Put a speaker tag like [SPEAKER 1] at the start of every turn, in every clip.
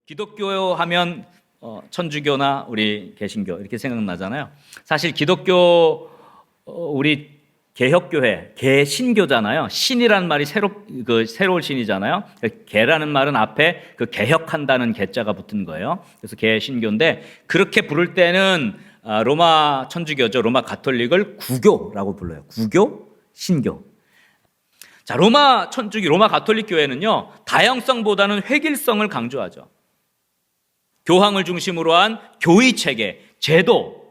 [SPEAKER 1] 기독교 하면 천주교나 우리 개신교 이렇게 생각나잖아요. 사실 기독교 우리 개혁교회 개신교잖아요. 신이란 말이 새로울 신이잖아요. 개라는 말은 앞에 그 개혁한다는 개자가 붙은 거예요. 그래서 개신교인데 그렇게 부를 때는 로마 천주교죠. 로마 가톨릭을 구교라고 불러요. 구교, 신교. 자, 로마 천주교, 로마 가톨릭 교회는요, 다양성보다는 획일성을 강조하죠. 교황을 중심으로 한 교의 체계, 제도,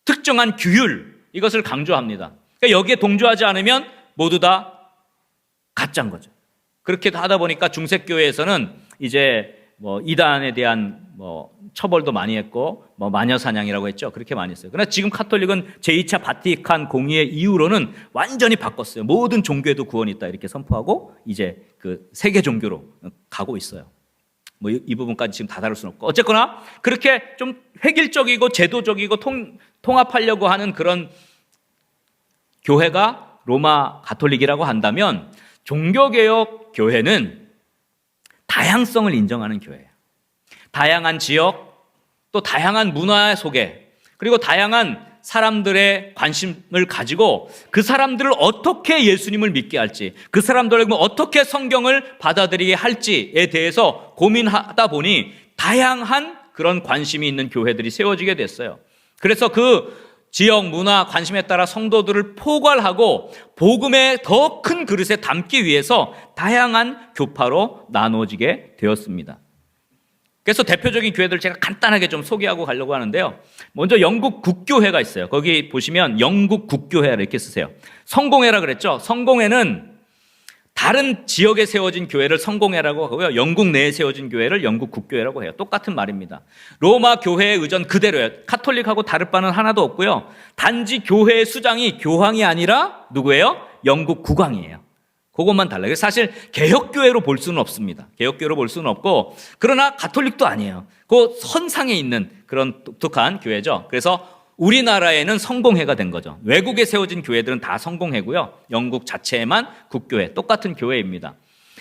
[SPEAKER 1] 특정한 규율, 이것을 강조합니다. 그러니까 여기에 동조하지 않으면 모두 다 가짜인 거죠. 그렇게 하다 보니까 중세교회에서는 이제 이단에 대한 처벌도 많이 했고, 마녀 사냥이라고 했죠. 그렇게 많이 했어요. 그러나 지금 카톨릭은 제2차 바티칸 공의회 이후로는 완전히 바꿨어요. 모든 종교에도 구원이 있다 이렇게 선포하고 이제 그 세계 종교로 가고 있어요. 이 부분까지 지금 다 다룰 수는 없고, 어쨌거나 그렇게 좀 획일적이고 제도적이고 통합하려고 하는 그런 교회가 로마 가톨릭이라고 한다면, 종교개혁 교회는 다양성을 인정하는 교회예요. 다양한 지역, 또 다양한 문화 속에, 그리고 다양한 사람들의 관심을 가지고 그 사람들을 어떻게 예수님을 믿게 할지, 그 사람들을 어떻게 성경을 받아들이게 할지에 대해서 고민하다 보니 다양한 그런 관심이 있는 교회들이 세워지게 됐어요. 그래서 그 지역, 문화, 관심에 따라 성도들을 포괄하고 복음의 더 큰 그릇에 담기 위해서 다양한 교파로 나눠지게 되었습니다. 그래서 대표적인 교회들 제가 간단하게 좀 소개하고 가려고 하는데요. 먼저 영국 국교회가 있어요. 거기 보시면 영국 국교회 이렇게 쓰세요. 성공회라 그랬죠. 성공회는 다른 지역에 세워진 교회를 성공회라고 하고요. 영국 내에 세워진 교회를 영국 국교회라고 해요. 똑같은 말입니다. 로마 교회의 의전 그대로예요. 카톨릭하고 다를 바는 하나도 없고요. 단지 교회의 수장이 교황이 아니라 누구예요? 영국 국왕이에요. 그것만 달라요. 사실 개혁교회로 볼 수는 없습니다. 개혁교회로 볼 수는 없고, 그러나 가톨릭도 아니에요. 그 선상에 있는 그런 독특한 교회죠. 그래서 우리나라에는 성공회가 된 거죠. 외국에 세워진 교회들은 다 성공회고요. 영국 자체에만 국교회, 똑같은 교회입니다.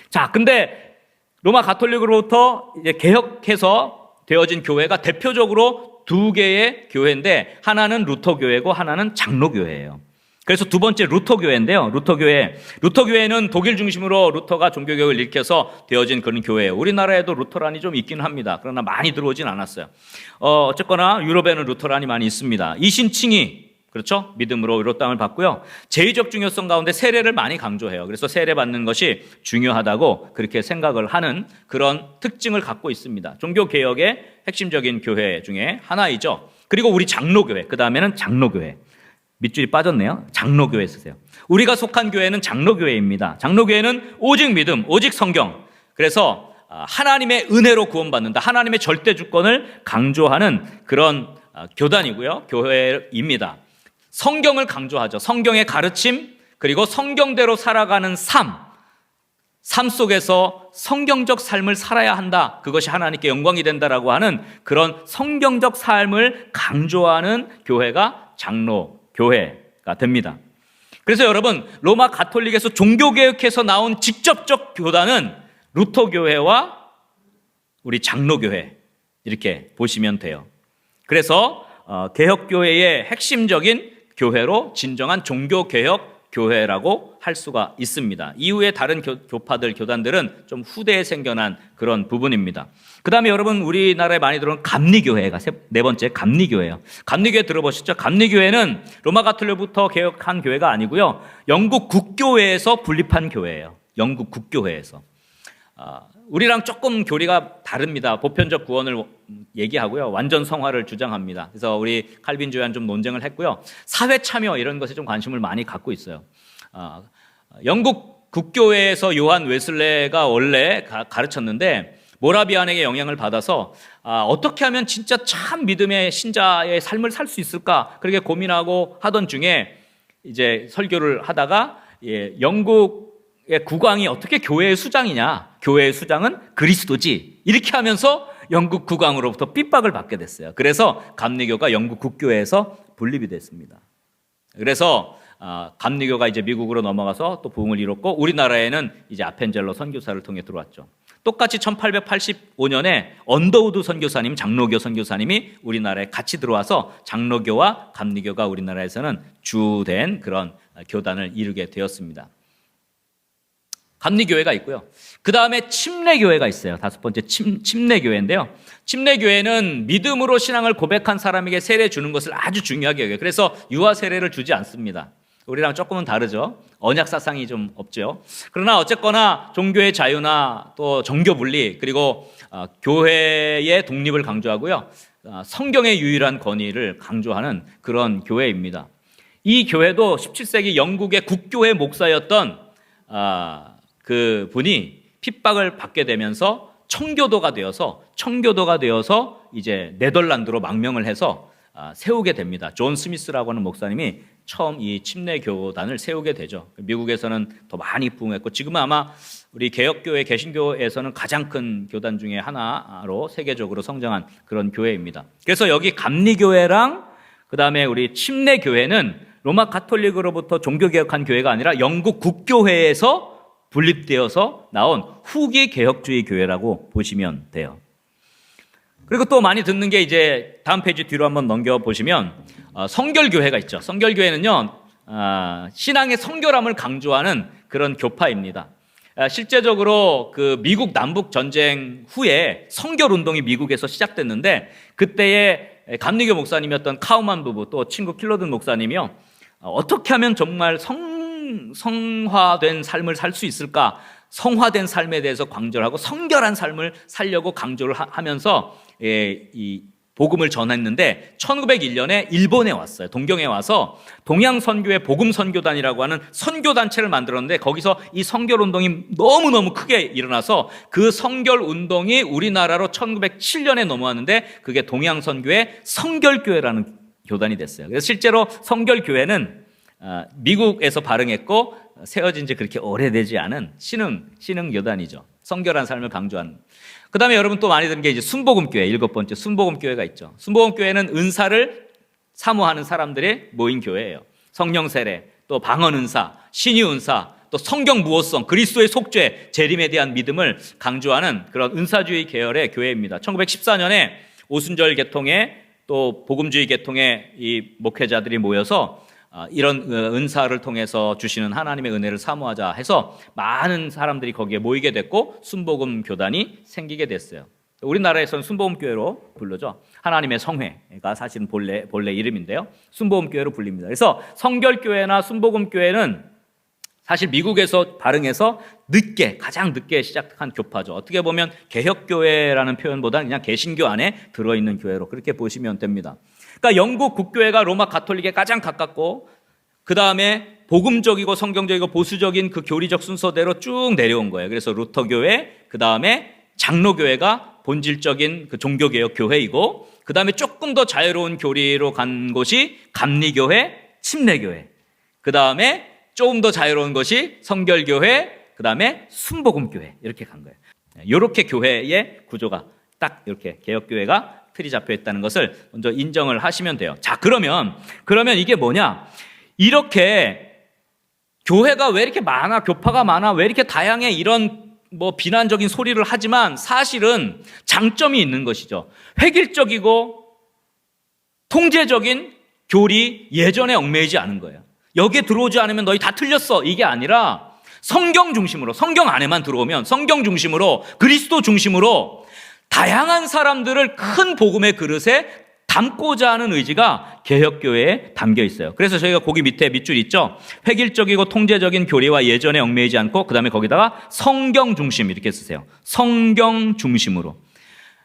[SPEAKER 1] 자, 근데 로마 가톨릭으로부터 이제 개혁해서 되어진 교회가 대표적으로 두 개의 교회인데, 하나는 루터교회고 하나는 장로교회예요. 그래서 두 번째 루터교회인데요. 루터교회는 독일 중심으로 루터가 종교개혁을 일으켜서 되어진 그런 교회예요. 우리나라에도 루터란이 좀 있기는 합니다. 그러나 많이 들어오진 않았어요. 어쨌거나 유럽에는 루터란이 많이 있습니다. 이신칭의, 그렇죠? 믿음으로 의롭 다함을 받고요. 제의적 중요성 가운데 세례를 많이 강조해요. 그래서 세례 받는 것이 중요하다고 그렇게 생각을 하는 그런 특징을 갖고 있습니다. 종교개혁의 핵심적인 교회 중에 하나이죠. 그리고 우리 장로교회, 그 다음에는 장로교회. 밑줄이 빠졌네요. 장로교회 쓰세요. 우리가 속한 교회는 장로교회입니다. 장로교회는 오직 믿음, 오직 성경. 그래서 하나님의 은혜로 구원받는다. 하나님의 절대 주권을 강조하는 그런 교단이고요. 교회입니다. 성경을 강조하죠. 성경의 가르침, 그리고 성경대로 살아가는 삶 속에서 성경적 삶을 살아야 한다. 그것이 하나님께 영광이 된다라고 하는 그런 성경적 삶을 강조하는 교회가 장로교회가 됩니다. 그래서 여러분, 로마 가톨릭에서 종교개혁해서 나온 직접적 교단은 루터교회와 우리 장로교회 이렇게 보시면 돼요. 그래서 개혁교회의 핵심적인 교회로 진정한 종교개혁 교회라고 할 수가 있습니다. 이후에 다른 교파들, 교단들은 좀 후대에 생겨난 그런 부분입니다. 그 다음에 여러분, 우리나라에 많이 들어온 감리교회가 네 번째 감리교회예요. 감리교회 들어보셨죠? 감리교회는 로마 가톨릭부터 개혁한 교회가 아니고요. 영국 국교회에서 분립한 교회예요. 영국 국교회에서. 우리랑 조금 교리가 다릅니다. 보편적 구원을 얘기하고요. 완전 성화를 주장합니다. 그래서 우리 칼빈주의와는 좀 논쟁을 했고요. 사회 참여 이런 것에 좀 관심을 많이 갖고 있어요. 영국 국교회에서 요한 웨슬레가 원래 가르쳤는데 모라비안에게 영향을 받아서 어떻게 하면 진짜 참 믿음의 신자의 삶을 살 수 있을까 그렇게 고민하고 하던 중에 이제 설교를 하다가 영국의 국왕이 어떻게 교회의 수장이냐, 교회의 수장은 그리스도지, 이렇게 하면서 영국 국왕으로부터 핍박을 받게 됐어요. 그래서 감리교가 영국 국교회에서 분립이 됐습니다. 그래서 감리교가 이제 미국으로 넘어가서 또 부흥을 이뤘고, 우리나라에는 이제 아펜젤러 선교사를 통해 들어왔죠. 똑같이 1885년에 언더우드 선교사님, 장로교 선교사님이 우리나라에 같이 들어와서 장로교와 감리교가 우리나라에서는 주된 그런 교단을 이루게 되었습니다. 감리교회가 있고요. 그 다음에 침례교회가 있어요. 다섯 번째 침례교회인데요. 침례교회는 믿음으로 신앙을 고백한 사람에게 세례 주는 것을 아주 중요하게 여겨요. 그래서 유아 세례를 주지 않습니다. 우리랑 조금은 다르죠. 언약 사상이 좀 없죠. 그러나 어쨌거나 종교의 자유나 또 정교 분리, 그리고 교회의 독립을 강조하고요. 성경의 유일한 권위를 강조하는 그런 교회입니다. 이 교회도 17세기 영국의 국교회 목사였던 그 분이 핍박을 받게 되면서 청교도가 되어서 이제 네덜란드로 망명을 해서 세우게 됩니다. 존 스미스라고 하는 목사님이 처음 이 침례교단을 세우게 되죠. 미국에서는 더 많이 부흥했고 지금은 아마 우리 개혁교회, 개신교에서는 가장 큰 교단 중에 하나로 세계적으로 성장한 그런 교회입니다. 그래서 여기 감리교회랑 그 다음에 우리 침례교회는 로마 가톨릭으로부터 종교개혁한 교회가 아니라 영국 국교회에서 분립되어서 나온 후기 개혁주의 교회라고 보시면 돼요. 그리고 또 많이 듣는 게 이제 다음 페이지 뒤로 한번 넘겨보시면 성결교회가 있죠. 성결교회는요, 신앙의 성결함을 강조하는 그런 교파입니다. 실제적으로 그 미국 남북 전쟁 후에 성결 운동이 미국에서 시작됐는데 그때의 감리교 목사님이었던 카우만 부부 또 친구 킬로든 목사님이요, 어떻게 하면 정말 성화된 삶을 살 수 있을까? 성화된 삶에 대해서 강조를 하고 성결한 삶을 살려고 강조를 하면서 이 복음을 전했는데 1901년에 일본에 왔어요. 동경에 와서 동양선교회 복음선교단이라고 하는 선교단체를 만들었는데 거기서 이 성결운동이 너무너무 크게 일어나서 그 성결운동이 우리나라로 1907년에 넘어왔는데 그게 동양선교회 성결교회라는 교단이 됐어요. 그래서 실제로 성결교회는 미국에서 발흥했고 세워진 지 그렇게 오래되지 않은 신흥 교단이죠. 성결한 삶을 강조하는. 그 다음에 여러분 또 많이 듣는 게 이제 순복음교회, 일곱 번째 순복음교회가 있죠. 순복음교회는 은사를 사모하는 사람들의 모인 교회예요. 성령 세례, 또 방언 은사, 신유 은사, 또 성경 무호성, 그리스도의 속죄, 재림에 대한 믿음을 강조하는 그런 은사주의 계열의 교회입니다. 1914년에 오순절 계통의 또 복음주의 계통의 이 목회자들이 모여서 이런 은사를 통해서 주시는 하나님의 은혜를 사모하자 해서 많은 사람들이 거기에 모이게 됐고 순복음 교단이 생기게 됐어요. 우리나라에서는 순복음교회로 불르죠. 하나님의 성회가 사실은 본래 이름인데요. 순복음교회로 불립니다. 그래서 성결교회나 순복음교회는 사실 미국에서 발흥해서 가장 늦게 시작한 교파죠. 어떻게 보면 개혁교회라는 표현보다는 그냥 개신교 안에 들어있는 교회로 그렇게 보시면 됩니다. 그러니까 영국 국교회가 로마 가톨릭에 가장 가깝고 그 다음에 복음적이고 성경적이고 보수적인 그 교리적 순서대로 쭉 내려온 거예요. 그래서 루터교회, 그 다음에 장로교회가 본질적인 그 종교개혁 교회이고 그 다음에 조금 더 자유로운 교리로 간 곳이 감리교회, 침례교회, 그 다음에 조금 더 자유로운 것이 성결교회, 그 다음에 순복음교회 이렇게 간 거예요. 이렇게 교회의 구조가 딱 이렇게 개혁교회가 틀이 잡혀 있다는 것을 먼저 인정을 하시면 돼요. 자, 그러면 이게 뭐냐? 이렇게 교회가 왜 이렇게 많아? 교파가 많아? 왜 이렇게 다양해? 이런 비난적인 소리를 하지만 사실은 장점이 있는 것이죠. 획일적이고 통제적인 교리 예전에 얽매이지 않은 거예요. 여기에 들어오지 않으면 너희 다 틀렸어. 이게 아니라 성경 중심으로, 성경 안에만 들어오면 성경 중심으로, 그리스도 중심으로 다양한 사람들을 큰 복음의 그릇에 담고자 하는 의지가 개혁교회에 담겨 있어요. 그래서 저희가 거기 밑에 밑줄 있죠. 획일적이고 통제적인 교리와 예전에 얽매이지 않고 그 다음에 거기다가 성경 중심 이렇게 쓰세요. 성경 중심으로.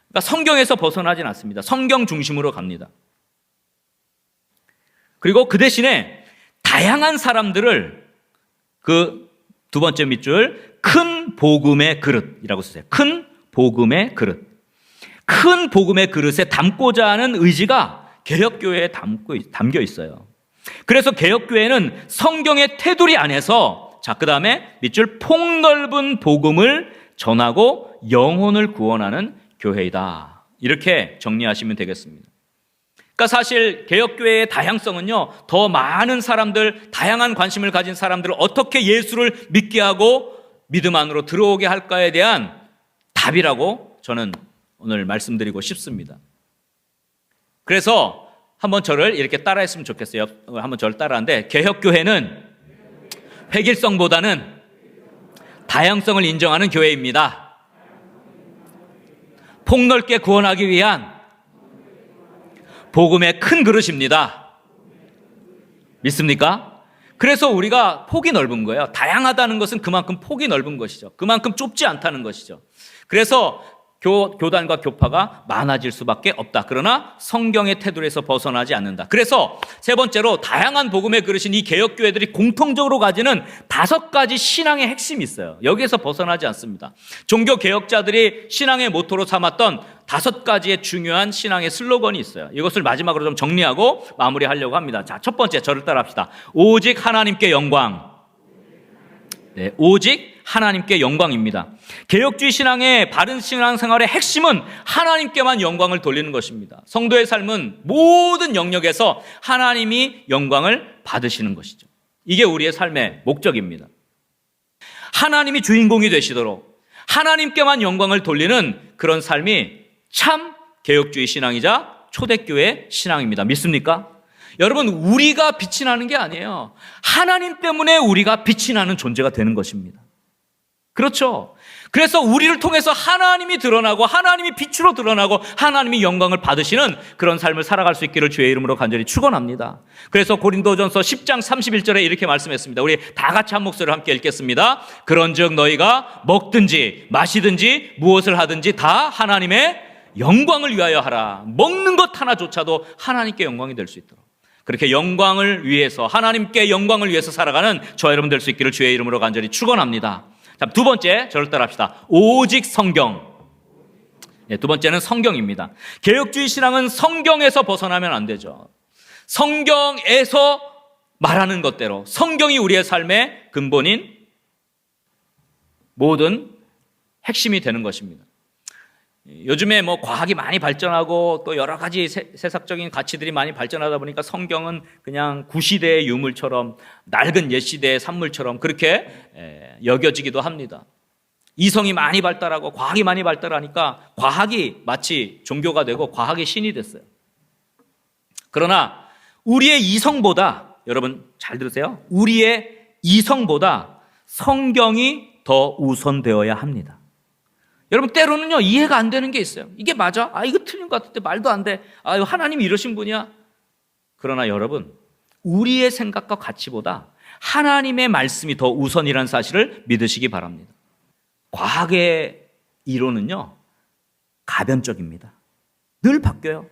[SPEAKER 1] 그러니까 성경에서 벗어나진 않습니다. 성경 중심으로 갑니다. 그리고 그 대신에 다양한 사람들을 그 두 번째 밑줄 큰 복음의 그릇이라고 쓰세요. 큰 복음의 그릇. 큰 복음의 그릇에 담고자 하는 의지가 개혁교회에 담겨 있어요. 그래서 개혁교회는 성경의 테두리 안에서 그 다음에 밑줄 폭넓은 복음을 전하고 영혼을 구원하는 교회이다. 이렇게 정리하시면 되겠습니다. 그러니까 사실 개혁교회의 다양성은요, 더 많은 사람들, 다양한 관심을 가진 사람들을 어떻게 예수를 믿게 하고 믿음 안으로 들어오게 할까에 대한 답이라고 저는 오늘 말씀드리고 싶습니다. 그래서 한번 저를 이렇게 따라했으면 좋겠어요. 한번 저를 따라하는데, 개혁교회는 획일성보다는 다양성을 인정하는 교회입니다. 폭넓게 구원하기 위한 복음의 큰 그릇입니다. 믿습니까? 그래서 우리가 폭이 넓은 거예요. 다양하다는 것은 그만큼 폭이 넓은 것이죠. 그만큼 좁지 않다는 것이죠. 그래서 교단과 교파가 많아질 수밖에 없다. 그러나 성경의 테두리에서 벗어나지 않는다. 그래서 세 번째로, 다양한 복음의 그릇인 이 개혁교회들이 공통적으로 가지는 5가지 신앙의 핵심이 있어요. 여기에서 벗어나지 않습니다. 종교개혁자들이 신앙의 모토로 삼았던 5가지의 중요한 신앙의 슬로건이 있어요. 이것을 마지막으로 좀 정리하고 마무리하려고 합니다. 자, 첫 번째, 저를 따라합시다. 오직 하나님께 영광. 네, 오직 하나님께 영광입니다. 개혁주의 신앙의 바른 신앙생활의 핵심은 하나님께만 영광을 돌리는 것입니다. 성도의 삶은 모든 영역에서 하나님이 영광을 받으시는 것이죠. 이게 우리의 삶의 목적입니다. 하나님이 주인공이 되시도록 하나님께만 영광을 돌리는 그런 삶이 참 개혁주의 신앙이자 초대교회 신앙입니다. 믿습니까? 여러분, 우리가 빛이 나는 게 아니에요. 하나님 때문에 우리가 빛이 나는 존재가 되는 것입니다. 그렇죠? 그래서 우리를 통해서 하나님이 드러나고 하나님이 빛으로 드러나고 하나님이 영광을 받으시는 그런 삶을 살아갈 수 있기를 주의 이름으로 간절히 축원합니다. 그래서 고린도전서 10장 31절에 이렇게 말씀했습니다. 우리 다 같이 한 목소리로 함께 읽겠습니다. 그런즉 너희가 먹든지 마시든지 무엇을 하든지 다 하나님의 영광을 위하여 하라. 먹는 것 하나조차도 하나님께 영광이 될 수 있도록, 그렇게 영광을 위해서, 하나님께 영광을 위해서 살아가는 저와 여러분 될 수 있기를 주의 이름으로 간절히 축원합니다. 자, 두 번째, 저를 따라합시다. 오직 성경. 네, 두 번째는 성경입니다. 개혁주의 신앙은 성경에서 벗어나면 안 되죠. 성경에서 말하는 것대로, 성경이 우리의 삶의 근본인 모든 핵심이 되는 것입니다. 요즘에 과학이 많이 발전하고 또 여러 가지 세상적인 가치들이 많이 발전하다 보니까 성경은 그냥 구시대의 유물처럼, 낡은 옛시대의 산물처럼 그렇게 여겨지기도 합니다. 이성이 많이 발달하고 과학이 많이 발달하니까 과학이 마치 종교가 되고 과학이 신이 됐어요. 그러나 우리의 이성보다, 여러분 잘 들으세요, 우리의 이성보다 성경이 더 우선되어야 합니다. 여러분, 때로는요, 이해가 안 되는 게 있어요. 이게 맞아? 이거 틀린 것 같은데 말도 안 돼. 하나님이 이러신 분이야. 그러나 여러분, 우리의 생각과 가치보다 하나님의 말씀이 더 우선이라는 사실을 믿으시기 바랍니다. 과학의 이론은요, 가변적입니다. 늘 바뀌어요.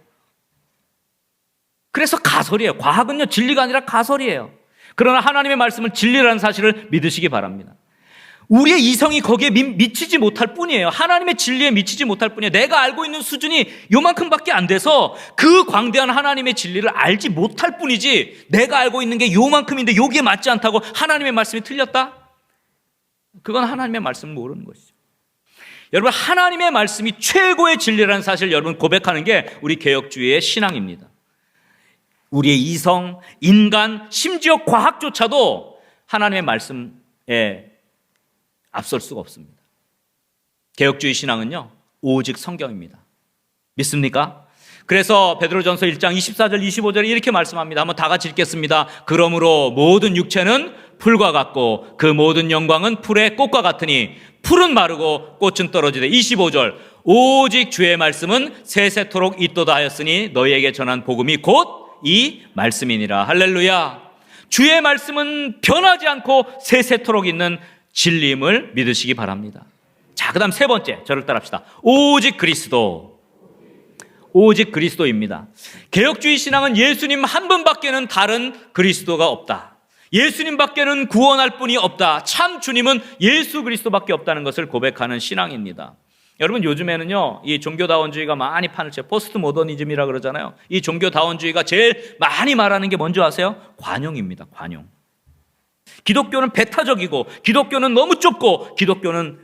[SPEAKER 1] 그래서 가설이에요. 과학은요, 진리가 아니라 가설이에요. 그러나 하나님의 말씀은 진리라는 사실을 믿으시기 바랍니다. 우리의 이성이 거기에 미치지 못할 뿐이에요. 하나님의 진리에 미치지 못할 뿐이에요. 내가 알고 있는 수준이 요만큼밖에 안 돼서 그 광대한 하나님의 진리를 알지 못할 뿐이지, 내가 알고 있는 게 요만큼인데 여기에 맞지 않다고 하나님의 말씀이 틀렸다? 그건 하나님의 말씀을 모르는 것이죠. 여러분, 하나님의 말씀이 최고의 진리라는 사실을 여러분 고백하는 게 우리 개혁주의의 신앙입니다. 우리의 이성, 인간, 심지어 과학조차도 하나님의 말씀에 앞설 수가 없습니다. 개혁주의 신앙은요, 오직 성경입니다. 믿습니까? 그래서 베드로전서 1장 24절 25절에 이렇게 말씀합니다. 한번 다 같이 읽겠습니다. 그러므로 모든 육체는 풀과 같고 그 모든 영광은 풀의 꽃과 같으니 풀은 마르고 꽃은 떨어지되, 25절, 오직 주의 말씀은 세세토록 있도다 하였으니 너희에게 전한 복음이 곧 이 말씀이니라. 할렐루야. 주의 말씀은 변하지 않고 세세토록 있는 진리임을 믿으시기 바랍니다. 자, 그 다음 세 번째, 저를 따라합시다. 오직 그리스도. 오직 그리스도입니다. 개혁주의 신앙은 예수님 한 분밖에는 다른 그리스도가 없다. 예수님 밖에는 구원할 분이 없다. 참 주님은 예수 그리스도밖에 없다는 것을 고백하는 신앙입니다. 여러분, 요즘에는요, 이 종교다원주의가 많이 판을 쳐요. 포스트 모더니즘이라 그러잖아요. 이 종교다원주의가 제일 많이 말하는 게 뭔지 아세요? 관용입니다. 관용. 기독교는 배타적이고, 기독교는 너무 좁고, 기독교는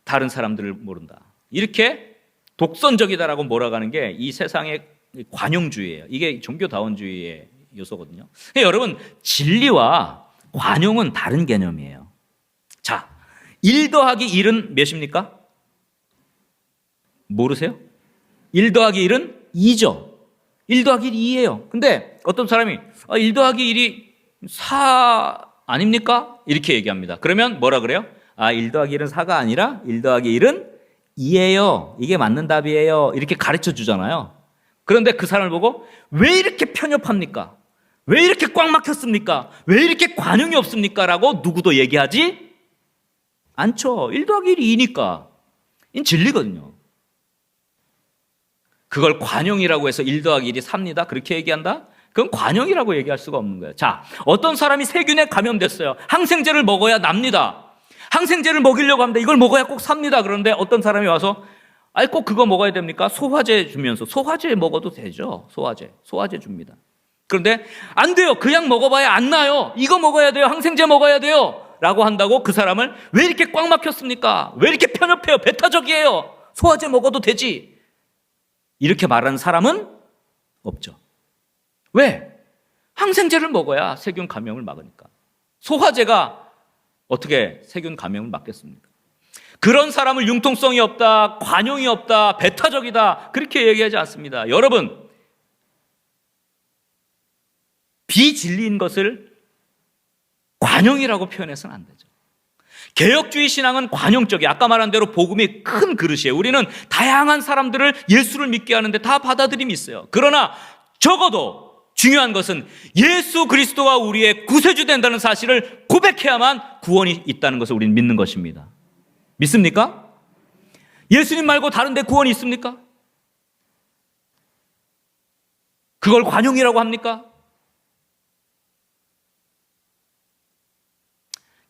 [SPEAKER 1] 다른 사람들을 모른다. 이렇게 독선적이다라고 몰아가는 게 이 세상의 관용주의예요. 이게 종교다원주의의 요소거든요. 여러분, 진리와 관용은 다른 개념이에요. 자, 1 더하기 1은 몇입니까? 모르세요? 1 더하기 1은 2죠. 1 더하기 1이 2예요. 근데 어떤 사람이 1 더하기 1이 4 아닙니까? 이렇게 얘기합니다. 그러면 뭐라 그래요? 1 더하기 1은 4가 아니라 1 더하기 1은 2예요. 이게 맞는 답이에요. 이렇게 가르쳐 주잖아요. 그런데 그 사람을 보고 왜 이렇게 편협합니까? 왜 이렇게 꽉 막혔습니까? 왜 이렇게 관용이 없습니까? 라고 누구도 얘기하지 않죠. 1 더하기 1이 2니까. 이건 진리거든요. 그걸 관용이라고 해서 1 더하기 1이 3니다. 그렇게 얘기한다? 그건 관용이라고 얘기할 수가 없는 거예요. 자, 어떤 사람이 세균에 감염됐어요. 항생제를 먹어야 납니다. 항생제를 먹이려고 합니다. 이걸 먹어야 꼭 삽니다. 그런데 어떤 사람이 와서 꼭 그거 먹어야 됩니까? 소화제 주면서 소화제 먹어도 되죠. 소화제 줍니다. 그런데 안 돼요. 그 약 먹어봐야 안 나요. 이거 먹어야 돼요. 항생제 먹어야 돼요. 라고 한다고 그 사람을 왜 이렇게 꽉 막혔습니까? 왜 이렇게 편협해요? 배타적이에요. 소화제 먹어도 되지. 이렇게 말하는 사람은 없죠. 왜? 항생제를 먹어야 세균 감염을 막으니까. 소화제가 어떻게 세균 감염을 막겠습니까? 그런 사람을 융통성이 없다, 관용이 없다, 배타적이다 그렇게 얘기하지 않습니다. 여러분, 비진리인 것을 관용이라고 표현해서는 안 되죠. 개혁주의 신앙은 관용적이에요. 아까 말한 대로 복음이 큰 그릇이에요. 우리는 다양한 사람들을 예수를 믿게 하는데 다 받아들임이 있어요. 그러나 적어도 중요한 것은 예수 그리스도가 우리의 구세주 된다는 사실을 고백해야만 구원이 있다는 것을 우리는 믿는 것입니다. 믿습니까? 예수님 말고 다른 데 구원이 있습니까? 그걸 관용이라고 합니까?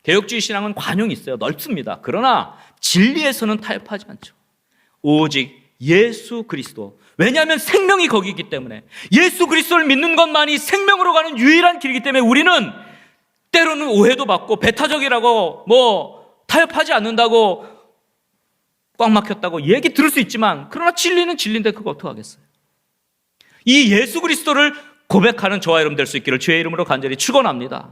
[SPEAKER 1] 개혁주의 신앙은 관용이 있어요. 넓습니다. 그러나 진리에서는 타협하지 않죠. 오직 예수 그리스도. 왜냐하면 생명이 거기 있기 때문에, 예수 그리스도를 믿는 것만이 생명으로 가는 유일한 길이기 때문에 우리는 때로는 오해도 받고 배타적이라고 타협하지 않는다고 꽉 막혔다고 얘기 들을 수 있지만, 그러나 진리는 진리인데 그거 어떡하겠어요. 이 예수 그리스도를 고백하는 저와 여러분 될 수 있기를 주의 이름으로 간절히 축원합니다.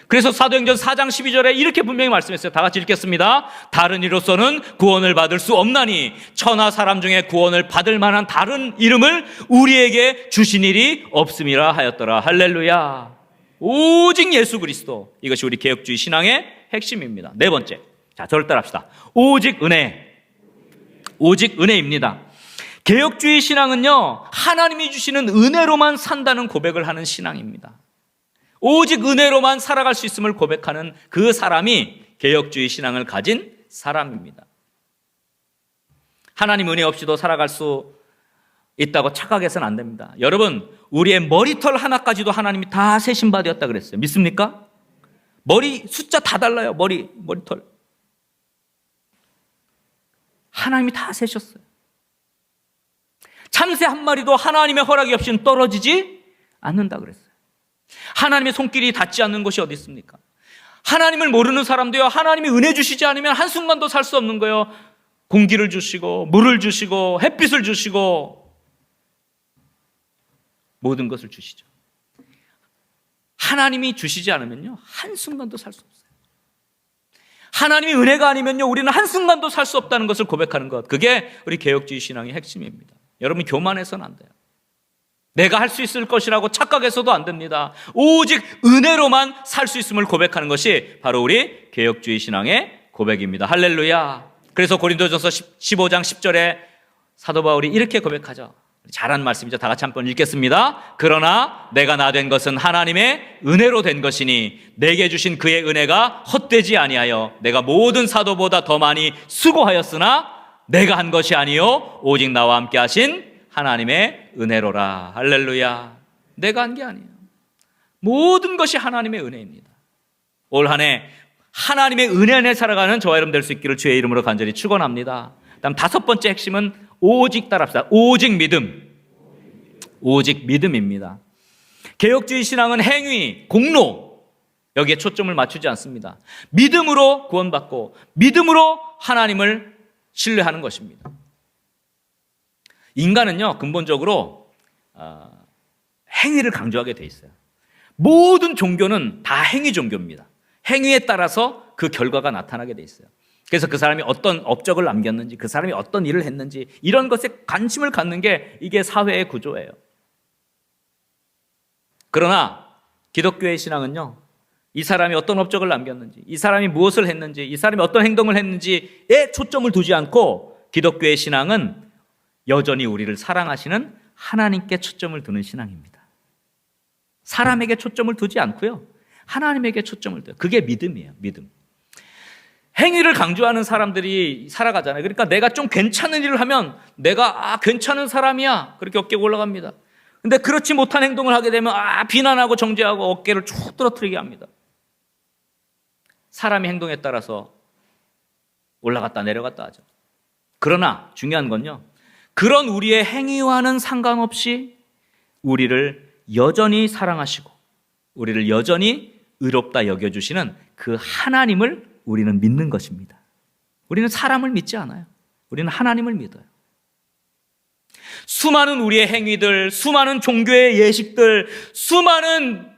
[SPEAKER 1] 그래서 사도행전 4장 12절에 이렇게 분명히 말씀했어요. 다 같이 읽겠습니다. 다른 이로서는 구원을 받을 수 없나니 천하 사람 중에 구원을 받을 만한 다른 이름을 우리에게 주신 일이 없음이라 하였더라. 할렐루야. 오직 예수 그리스도. 이것이 우리 개혁주의 신앙의 핵심입니다. 네 번째. 자, 저를 따라합시다. 오직 은혜. 오직 은혜입니다. 개혁주의 신앙은요, 하나님이 주시는 은혜로만 산다는 고백을 하는 신앙입니다. 오직 은혜로만 살아갈 수 있음을 고백하는 그 사람이 개혁주의 신앙을 가진 사람입니다. 하나님 은혜 없이도 살아갈 수 있다고 착각해서는 안 됩니다. 여러분, 우리의 머리털 하나까지도 하나님이 다 세신 바 되었다 그랬어요. 믿습니까? 머리 숫자 다 달라요. 머리털. 하나님이 다 세셨어요. 참새 한 마리도 하나님의 허락이 없이는 떨어지지 않는다 그랬어요. 하나님의 손길이 닿지 않는 곳이 어디 있습니까? 하나님을 모르는 사람도요, 하나님이 은혜 주시지 않으면 한순간도 살 수 없는 거예요. 공기를 주시고 물을 주시고 햇빛을 주시고 모든 것을 주시죠. 하나님이 주시지 않으면요, 한순간도 살 수 없어요. 하나님이 은혜가 아니면요, 우리는 한순간도 살 수 없다는 것을 고백하는 것, 그게 우리 개혁주의 신앙의 핵심입니다. 여러분, 교만해서는 안 돼요. 내가 할 수 있을 것이라고 착각해서도 안 됩니다. 오직 은혜로만 살 수 있음을 고백하는 것이 바로 우리 개혁주의 신앙의 고백입니다. 할렐루야. 그래서 고린도전서 15장 10절에 사도 바울이 이렇게 고백하죠. 잘한 말씀이죠. 다 같이 한번 읽겠습니다. 그러나 내가 나 된 것은 하나님의 은혜로 된 것이니 내게 주신 그의 은혜가 헛되지 아니하여 내가 모든 사도보다 더 많이 수고하였으나 내가 한 것이 아니요 오직 나와 함께 하신 하나님의 은혜로라. 할렐루야. 내가 한 게 아니에요. 모든 것이 하나님의 은혜입니다. 올 한 해 하나님의 은혜 안에 살아가는 저와 여러분 될 수 있기를 주의 이름으로 간절히 축원합니다. 다음 다섯 번째 핵심은 오직 따라합시다. 오직 믿음. 오직 믿음입니다. 개혁주의 신앙은 행위, 공로 여기에 초점을 맞추지 않습니다. 믿음으로 구원받고 믿음으로 하나님을 신뢰하는 것입니다. 인간은요, 근본적으로 행위를 강조하게 돼 있어요. 모든 종교는 다 행위 종교입니다. 행위에 따라서 그 결과가 나타나게 돼 있어요. 그래서 그 사람이 어떤 업적을 남겼는지, 그 사람이 어떤 일을 했는지 이런 것에 관심을 갖는 게 이게 사회의 구조예요. 그러나 기독교의 신앙은요, 이 사람이 어떤 업적을 남겼는지, 이 사람이 무엇을 했는지, 이 사람이 어떤 행동을 했는지에 초점을 두지 않고 기독교의 신앙은 여전히 우리를 사랑하시는 하나님께 초점을 두는 신앙입니다. 사람에게 초점을 두지 않고요, 하나님에게 초점을 둬요. 그게 믿음이에요. 믿음. 행위를 강조하는 사람들이 살아가잖아요. 그러니까 내가 좀 괜찮은 일을 하면 내가 괜찮은 사람이야, 그렇게 어깨가 올라갑니다. 근데 그렇지 못한 행동을 하게 되면 비난하고 정죄하고 어깨를 쭉 떨어뜨리게 합니다. 사람의 행동에 따라서 올라갔다 내려갔다 하죠. 그러나 중요한 건요, 그런 우리의 행위와는 상관없이 우리를 여전히 사랑하시고 우리를 여전히 의롭다 여겨주시는 그 하나님을 우리는 믿는 것입니다. 우리는 사람을 믿지 않아요. 우리는 하나님을 믿어요. 수많은 우리의 행위들, 수많은 종교의 예식들, 수많은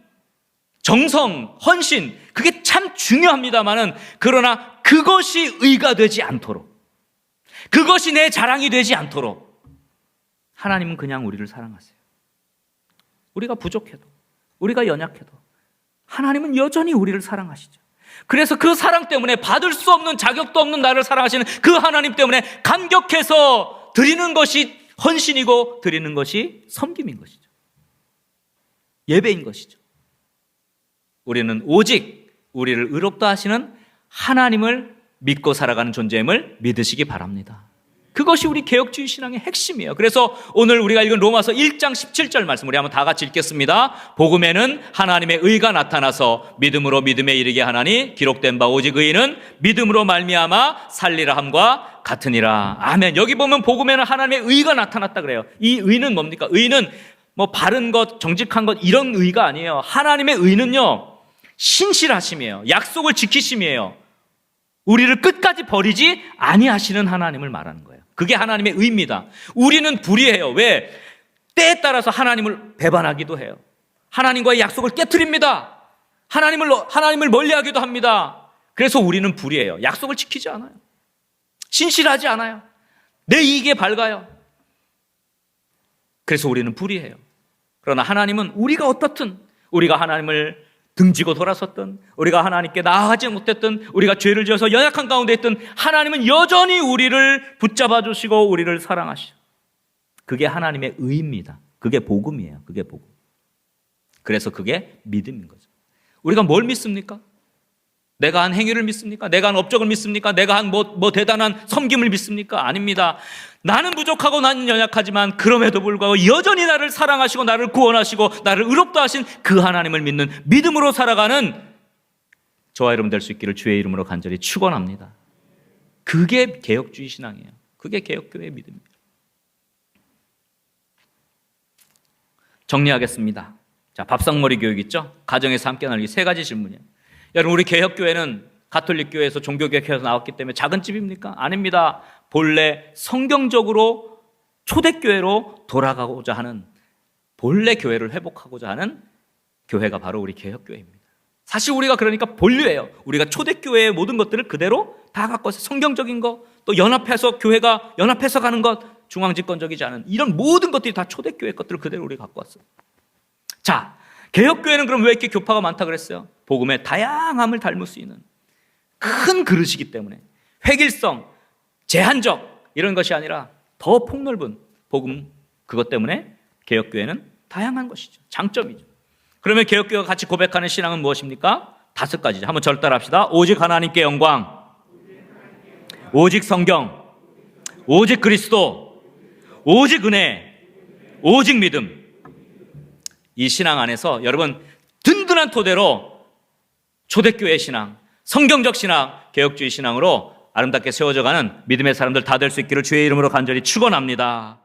[SPEAKER 1] 정성, 헌신, 그게 참 중요합니다만은, 그러나 그것이 의가 되지 않도록, 그것이 내 자랑이 되지 않도록 하나님은 그냥 우리를 사랑하세요. 우리가 부족해도, 우리가 연약해도 하나님은 여전히 우리를 사랑하시죠. 그래서 그 사랑 때문에 받을 수 없는, 자격도 없는 나를 사랑하시는 그 하나님 때문에 감격해서 드리는 것이 헌신이고, 드리는 것이 섬김인 것이죠. 예배인 것이죠. 우리는 오직 우리를 의롭다 하시는 하나님을 믿고 살아가는 존재임을 믿으시기 바랍니다. 그것이 우리 개혁주의 신앙의 핵심이에요. 그래서 오늘 우리가 읽은 로마서 1장 17절 말씀 우리 한번 다 같이 읽겠습니다. 복음에는 하나님의 의가 나타나서 믿음으로 믿음에 이르게 하나니 기록된 바 오직 의인은 믿음으로 말미암아 살리라 함과 같으니라. 아멘. 여기 보면 복음에는 하나님의 의가 나타났다 그래요. 이 의는 뭡니까? 의는 뭐 바른 것, 정직한 것 이런 의가 아니에요. 하나님의 의는요, 신실하심이에요. 약속을 지키심이에요. 우리를 끝까지 버리지 아니하시는 하나님을 말하는 거예요. 그게 하나님의 의입니다. 우리는 불의해요. 왜? 때에 따라서 하나님을 배반하기도 해요. 하나님과의 약속을 깨트립니다. 하나님을 멀리하기도 합니다. 그래서 우리는 불의해요. 약속을 지키지 않아요. 신실하지 않아요. 내 이익에 밝아요. 그래서 우리는 불의해요. 그러나 하나님은 우리가 어떻든, 우리가 하나님을 등지고 돌아섰든, 우리가 하나님께 나아가지 못했든, 우리가 죄를 지어서 연약한 가운데 있든, 하나님은 여전히 우리를 붙잡아 주시고 우리를 사랑하시죠. 그게 하나님의 의입니다. 그게 복음이에요. 그게 복음. 그래서 그게 믿음인 거죠. 우리가 뭘 믿습니까? 내가 한 행위를 믿습니까? 내가 한 업적을 믿습니까? 내가 한 뭐 대단한 섬김을 믿습니까? 아닙니다. 나는 부족하고 나는 연약하지만 그럼에도 불구하고 여전히 나를 사랑하시고 나를 구원하시고 나를 의롭다 하신 그 하나님을 믿는 믿음으로 살아가는 저와 여러분 될 수 있기를 주의 이름으로 간절히 축원합니다. 그게 개혁주의 신앙이에요. 그게 개혁교회의 믿음입니다. 정리하겠습니다. 자, 밥상머리 교육 있죠? 가정에서 함께 나누기 3가지 질문이에요. 여러분, 우리 개혁교회는 가톨릭 교회에서 종교개혁해서 나왔기 때문에 작은 집입니까? 아닙니다. 본래 성경적으로 초대교회로 돌아가고자 하는, 본래 교회를 회복하고자 하는 교회가 바로 우리 개혁교회입니다. 사실 우리가 그러니까 본류예요. 우리가 초대교회의 모든 것들을 그대로 다 갖고 와서 성경적인 거, 또 연합해서 교회가 연합해서 가는 것, 중앙집권적이지 않은 이런 모든 것들이 다 초대교회 것들을 그대로 우리가 갖고 왔어요. 자, 개혁교회는 그럼 왜 이렇게 교파가 많다 그랬어요? 복음의 다양함을 닮을 수 있는 큰 그릇이기 때문에, 획일성, 제한적 이런 것이 아니라 더 폭넓은 복음, 그것 때문에 개혁교회는 다양한 것이죠. 장점이죠. 그러면 개혁교회가 같이 고백하는 신앙은 무엇입니까? 5가지죠. 한번 저를 따라합시다. 오직 하나님께 영광, 오직 성경, 오직 그리스도, 오직 은혜, 오직 믿음. 이 신앙 안에서 여러분 든든한 토대로 초대교회 신앙, 성경적 신앙, 개혁주의 신앙으로 아름답게 세워져가는 믿음의 사람들 다 될 수 있기를 주의 이름으로 간절히 축원합니다.